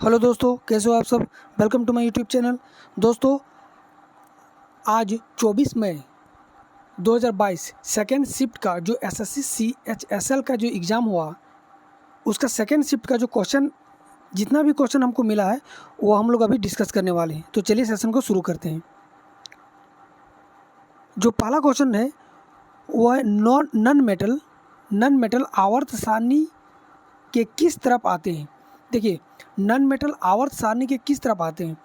Hello दोस्तों, कैसे हो आप सब। Welcome to my YouTube channel. दोस्तों, आज 24 मई 2022 सेकेंड शिफ्ट का जो एसएससी CHSL का जो एग्ज़ाम हुआ, उसका सेकेंड शिफ्ट का जो क्वेश्चन, जितना भी क्वेश्चन हमको मिला है वो हम लोग अभी डिस्कस करने वाले हैं। तो चलिए सेशन को शुरू करते हैं। जो पहला क्वेश्चन है वो है नन मेटल आवर्त सारणी के किस तरफ आते हैं। देखिए, नन मेटल आवर्त सारणी के किस तरफ आते हैं।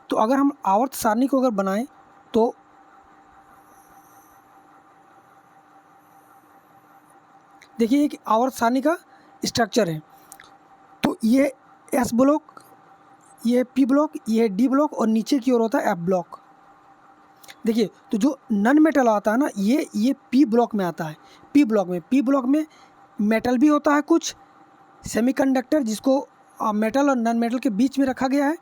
तो अगर हम आवर्त सारणी को अगर बनाएं तो देखिए, एक आवर्त सारणी का स्ट्रक्चर है। तो ये एस ब्लॉक, ये पी ब्लॉक, ये डी ब्लॉक और नीचे की ओर होता है एफ ब्लॉक। देखिए, तो जो नन मेटल आता है ना, ये पी ब्लॉक में आता है। पी ब्लॉक में मेटल भी होता है, कुछ सेमीकंडक्टर जिसको मेटल और नन मेटल के बीच में रखा गया है,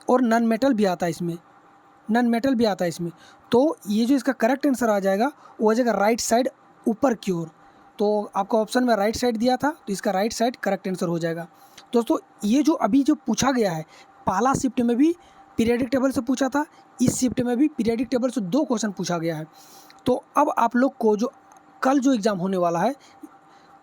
और नन मेटल भी आता है इसमें। तो ये जो इसका करेक्ट आंसर आ जाएगा वो आ जाएगा राइट साइड, ऊपर की ओर। तो आपका ऑप्शन में राइट साइड दिया था, तो इसका राइट साइड करेक्ट आंसर हो जाएगा। दोस्तों, ये जो अभी जो पूछा गया है, पहला शिफ्ट में भी पीरियडिक टेबल से पूछा था, इस शिफ्ट में भी पीरियडिक टेबल से 2 क्वेश्चन पूछा गया है। तो अब आप लोग को जो कल जो एग्ज़ाम होने वाला है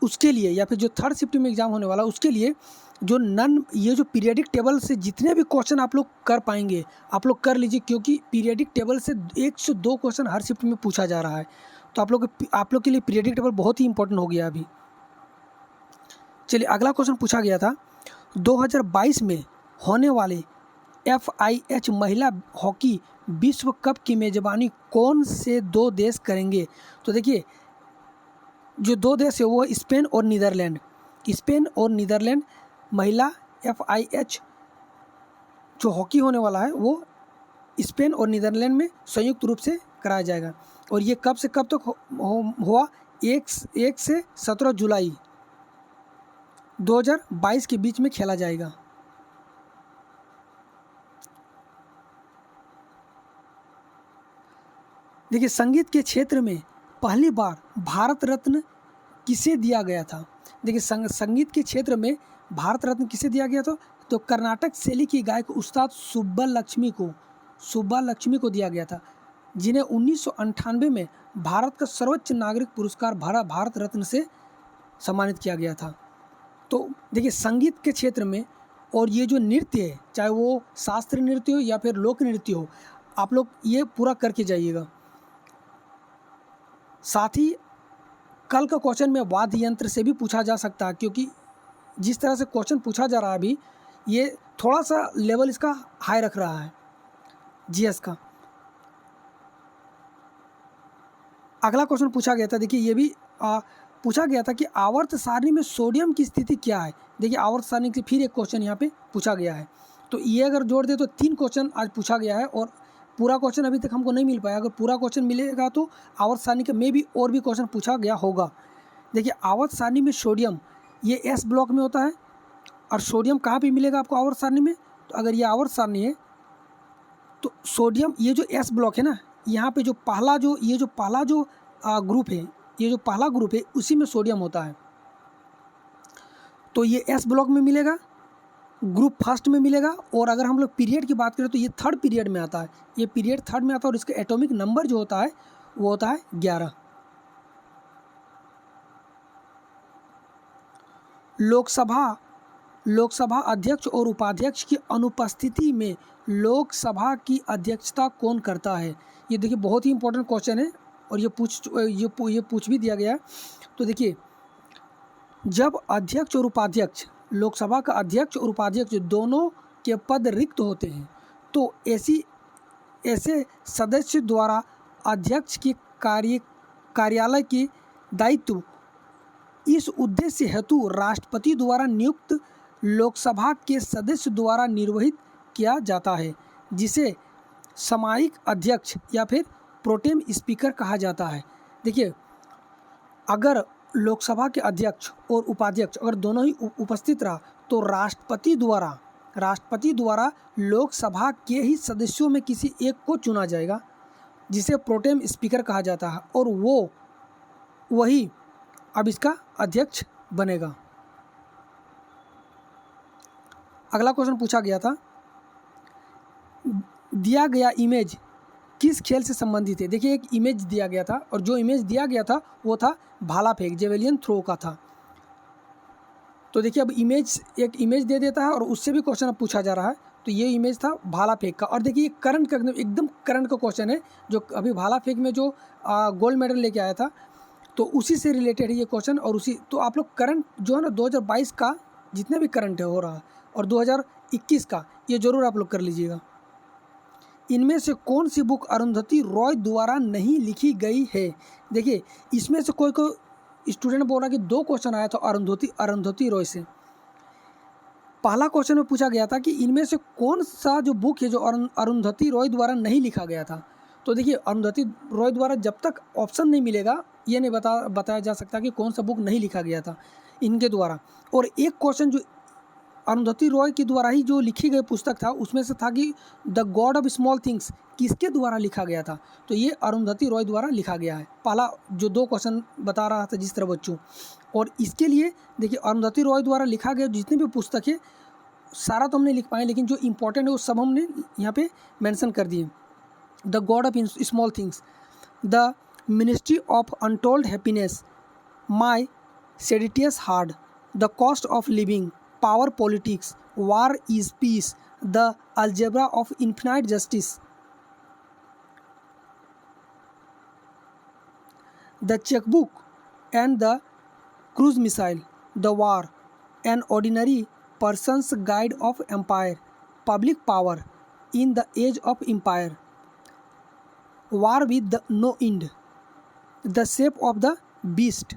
उसके लिए, या फिर जो थर्ड शिफ्ट में एग्ज़ाम होने वाला है उसके लिए, ये जो पीरियडिक टेबल से जितने भी क्वेश्चन आप लोग कर पाएंगे आप लोग कर लीजिए, क्योंकि पीरियडिक टेबल से 1 से 2 क्वेश्चन हर शिफ्ट में पूछा जा रहा है। तो आप लोग के लिए पीरियडिक टेबल बहुत ही इंपॉर्टेंट हो गया अभी। चलिए, अगला क्वेश्चन पूछा गया था 2022 में होने वाले FIH महिला हॉकी विश्व कप की मेज़बानी कौन से 2 देश करेंगे। तो देखिए, जो 2 देश है वो है स्पेन और नीदरलैंड। महिला FIH जो हॉकी होने वाला है वो स्पेन और नीदरलैंड में संयुक्त रूप से कराया जाएगा। और ये कब से कब तक हुआ, 1 से 17 जुलाई 2022 के बीच में खेला जाएगा। देखिए, संगीत के क्षेत्र में पहली बार भारत रत्न किसे दिया गया था। देखिए, संगीत के क्षेत्र में भारत रत्न किसे दिया गया था, तो कर्नाटक शैली की गायक उस्ताद सुब्बा लक्ष्मी को दिया गया था, जिन्हें 1998 में भारत का सर्वोच्च नागरिक पुरस्कार भारत रत्न से सम्मानित किया गया था। तो देखिए, संगीत के क्षेत्र में, और ये जो नृत्य है, चाहे वो शास्त्रीय नृत्य हो या फिर लोक नृत्य हो, आप लोग ये पूरा करके जाइएगा। साथ ही कल का क्वेश्चन में वाद्य यंत्र से भी पूछा जा सकता है, क्योंकि जिस तरह से क्वेश्चन पूछा जा रहा है अभी, ये थोड़ा सा लेवल इसका हाई रख रहा है जीएस का। अगला क्वेश्चन पूछा गया था, देखिए ये भी पूछा गया था कि आवर्त सारणी में सोडियम की स्थिति क्या है। देखिए, आवर्त सारणी के फिर एक क्वेश्चन यहाँ पे पूछा गया है। तो ये अगर जोड़ दे तो 3 क्वेश्चन आज पूछा गया है, और पूरा क्वेश्चन अभी तक हमको नहीं मिल पाया। अगर पूरा क्वेश्चन मिलेगा तो आवर्त सारणी के में भी और भी क्वेश्चन पूछा गया होगा। देखिए, आवर्त सारणी में सोडियम ये एस ब्लॉक में होता है, और सोडियम कहाँ पे मिलेगा आपको आवर्त सारणी में। तो अगर ये आवर्त सारणी है तो सोडियम, ये जो एस ब्लॉक है ना, यहाँ पे जो पहला जो ग्रुप है, ये जो पहला ग्रुप है उसी में सोडियम होता है। तो ये एस ब्लॉक में मिलेगा, ग्रुप फर्स्ट में मिलेगा। और अगर हम लोग पीरियड की बात करें तो ये थर्ड पीरियड में आता है, ये पीरियड थर्ड में आता है, और इसका एटॉमिक नंबर जो होता है वो होता है 11। लोकसभा अध्यक्ष और उपाध्यक्ष की अनुपस्थिति में लोकसभा की अध्यक्षता कौन करता है। ये देखिए, बहुत ही इंपॉर्टेंट क्वेश्चन है, और ये पूछ भी दिया गया है। तो देखिए, जब अध्यक्ष और उपाध्यक्ष, लोकसभा का अध्यक्ष और उपाध्यक्ष दोनों के पद रिक्त होते हैं, तो ऐसे सदस्य द्वारा अध्यक्ष के कार्यालय के दायित्व इस उद्देश्य हेतु राष्ट्रपति द्वारा नियुक्त लोकसभा के सदस्य द्वारा निर्वहित किया जाता है, जिसे सामयिक अध्यक्ष या फिर प्रोटेम स्पीकर कहा जाता है। देखिए, अगर लोकसभा के अध्यक्ष और उपाध्यक्ष अगर दोनों ही उपस्थित रहा तो राष्ट्रपति द्वारा लोकसभा के ही सदस्यों में किसी एक को चुना जाएगा, जिसे प्रोटेम स्पीकर कहा जाता है, और वही अब इसका अध्यक्ष बनेगा। अगला क्वेश्चन पूछा गया था, दिया गया इमेज किस खेल से संबंधित है। देखिए एक इमेज दिया गया था और जो इमेज दिया गया था वो था भाला फेंक, जेवेलियन थ्रो का था। तो देखिए अब एक इमेज दे देता है और उससे भी क्वेश्चन अब पूछा जा रहा है। तो ये इमेज था भाला फेंक का। और देखिए करंट का एकदम करंट का क्वेश्चन है, जो अभी भाला फेंक में जो गोल्ड मेडल लेके आया था तो उसी से रिलेटेड है ये क्वेश्चन। और उसी तो आप लोग करंट जो है ना 2022 का जितने भी करंट है हो रहा है और 2021 का ये ज़रूर आप लोग कर लीजिएगा। इनमें से कौन सी बुक अरुंधति रॉय द्वारा नहीं लिखी गई है। देखिए इसमें से कोई स्टूडेंट बोल रहा कि 2 क्वेश्चन आया था अरुंधति रॉय से। पहला क्वेश्चन में पूछा गया था कि इनमें से कौन सा जो बुक है जो अरुंधति रॉय द्वारा नहीं लिखा गया था। तो देखिए अरुंधति रॉय द्वारा जब तक ऑप्शन नहीं मिलेगा ये नहीं बताया जा सकता कि कौन सा बुक नहीं लिखा गया था इनके द्वारा। और एक क्वेश्चन जो अरुंधति रॉय के द्वारा ही जो लिखी गई पुस्तक था उसमें से था कि the god of small things किसके द्वारा लिखा गया था। तो ये अरुंधति रॉय द्वारा लिखा गया है। पहला जो 2 क्वेश्चन बता रहा था जिस तरह बच्चों, और इसके लिए देखिए अरुंधति रॉय द्वारा लिखा गया जितनी भी पुस्तक है सारा तो हम नहीं लिख पाए, लेकिन जो इंपॉर्टेंट है वो सब हमने यहाँ पे मेंशन कर दिए। The god of small things, the ministry of untold happiness, my seditious heart, the cost of living, power politics, war is peace, the algebra of infinite justice, the checkbook and the cruise missile, the war, an ordinary person's guide of empire, public power in the age of empire, war with the no end, the shape of the beast,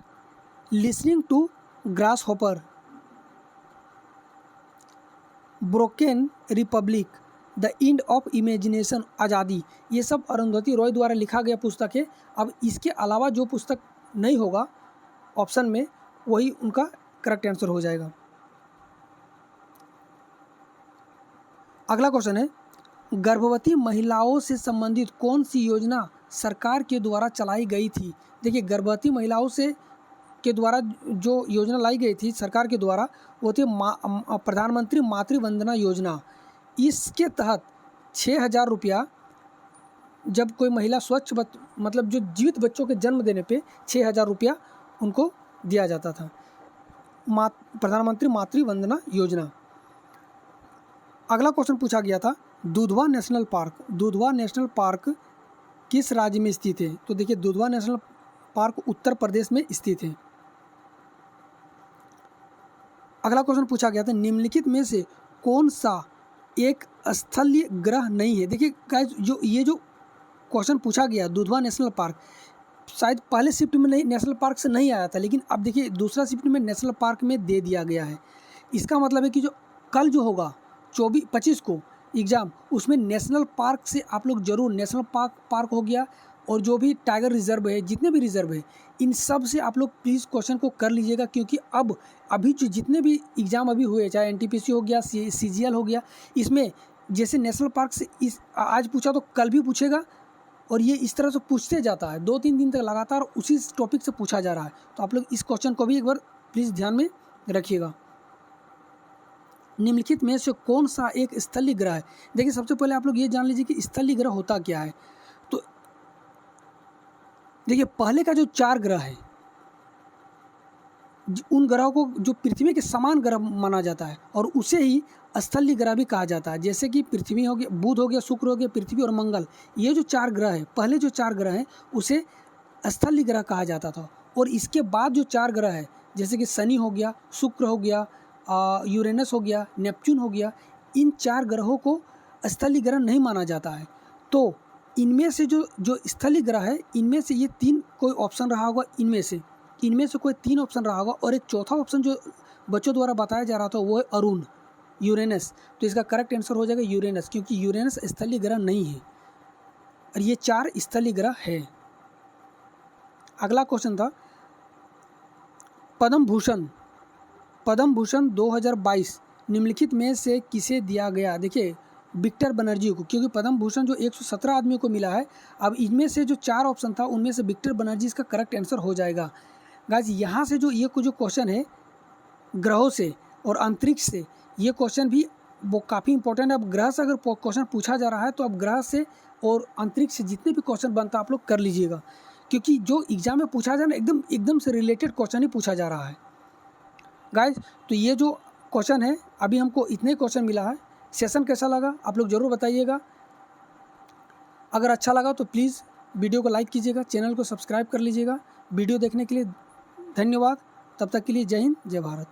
listening to grasshopper, broken republic, the end of imagination, आज़ादी। ये सब अरुंधति रॉय द्वारा लिखा गया पुस्तक है। अब इसके अलावा जो पुस्तक नहीं होगा ऑप्शन में वही उनका करेक्ट आंसर हो जाएगा। अगला क्वेश्चन है, गर्भवती महिलाओं से संबंधित कौन सी योजना सरकार के द्वारा चलाई गई थी। देखिए गर्भवती महिलाओं से के द्वारा जो योजना लाई गई थी सरकार के द्वारा वो थी प्रधानमंत्री मातृ वंदना योजना। इसके तहत 6,000 रुपया जब कोई महिला मतलब जो जीवित बच्चों के जन्म देने पे 6,000 रुपया उनको दिया जाता था, प्रधानमंत्री मातृ वंदना योजना। अगला क्वेश्चन पूछा गया था, दुधवा नेशनल पार्क किस राज्य में स्थित है। तो देखिए दुधवा नेशनल पार्क उत्तर प्रदेश में स्थित है। अगला क्वेश्चन पूछा गया था, निम्नलिखित में से कौन सा एक स्थलीय ग्रह नहीं है। देखिए गाइस जो क्वेश्चन पूछा गया दुधवा नेशनल पार्क शायद पहले शिफ्ट में नहीं नेशनल पार्क से नहीं आया था, लेकिन अब देखिए दूसरा शिफ्ट में नेशनल पार्क में दे दिया गया है। इसका मतलब है कि जो कल जो होगा 25 को एग्ज़ाम उसमें नेशनल पार्क से आप लोग जरूर नेशनल पार्क हो गया और जो भी टाइगर रिजर्व है जितने भी रिजर्व है इन सब से आप लोग प्लीज़ क्वेश्चन को कर लीजिएगा, क्योंकि अभी जो जितने भी एग्ज़ाम अभी हुए चाहे NTPC हो गया CGL हो गया, इसमें जैसे नेशनल पार्क से आज पूछा तो कल भी पूछेगा और ये इस तरह से पूछते जाता है 2-3 दिन तक लगातार उसी टॉपिक से पूछा जा रहा है। तो आप लोग इस क्वेश्चन को भी एक बार प्लीज़ ध्यान में रखिएगा। निम्नलिखित में से कौन सा एक स्थलीय ग्रह है। देखिए सबसे पहले आप लोग ये जान लीजिए कि स्थलीय ग्रह होता क्या है। तो देखिए पहले का जो 4 ग्रह है उन ग्रहों को जो पृथ्वी के समान ग्रह माना जाता है और उसे ही स्थलीय ग्रह भी कहा जाता है। जैसे कि पृथ्वी हो गया, बुध हो गया, शुक्र हो गया, पृथ्वी और मंगल, ये जो 4 ग्रह है पहले जो 4 ग्रह हैं उसे स्थलीय ग्रह कहा जाता था। और इसके बाद जो 4 ग्रह है जैसे कि शनि हो गया, शुक्र हो गया, यूरेनस हो गया, नेपच्यून हो गया, इन 4 ग्रहों को स्थलीय ग्रह नहीं माना जाता है। तो इनमें से जो स्थलीय ग्रह है इनमें से ये 3 कोई ऑप्शन रहा होगा, इनमें से कोई 3 ऑप्शन रहा होगा और एक चौथा ऑप्शन जो बच्चों द्वारा बताया जा रहा था वो है अरुण, यूरेनस। तो इसका करेक्ट आंसर हो जाएगा यूरेनस, क्योंकि यूरेनस स्थलीय ग्रह नहीं है और ये 4 स्थलीय ग्रह है। अगला क्वेश्चन था, पद्म भूषण 2022 निम्नलिखित में से किसे दिया गया। देखिए विक्टर बनर्जी को, क्योंकि पद्म भूषण जो 117 आदमियों को मिला है। अब इनमें से जो 4 ऑप्शन था उनमें से विक्टर बनर्जी इसका करेक्ट आंसर हो जाएगा। गाइस यहाँ से जो क्वेश्चन है ग्रहों से और अंतरिक्ष से, ये क्वेश्चन भी वो काफ़ी इंपॉर्टेंट है। अब ग्रह से अगर क्वेश्चन पूछा जा रहा है तो अब ग्रह से और अंतरिक्ष से जितने भी क्वेश्चन बनता है आप लोग कर लीजिएगा, क्योंकि जो एग्जाम में पूछा जा रहा है एकदम से रिलेटेड क्वेश्चन ही पूछा जा रहा है गाइज। तो ये जो क्वेश्चन है अभी हमको इतने क्वेश्चन मिला है। सेशन कैसा लगा आप लोग ज़रूर बताइएगा। अगर अच्छा लगा तो प्लीज़ वीडियो को लाइक कीजिएगा, चैनल को सब्सक्राइब कर लीजिएगा। वीडियो देखने के लिए धन्यवाद। तब तक के लिए जय हिंद, जय भारत।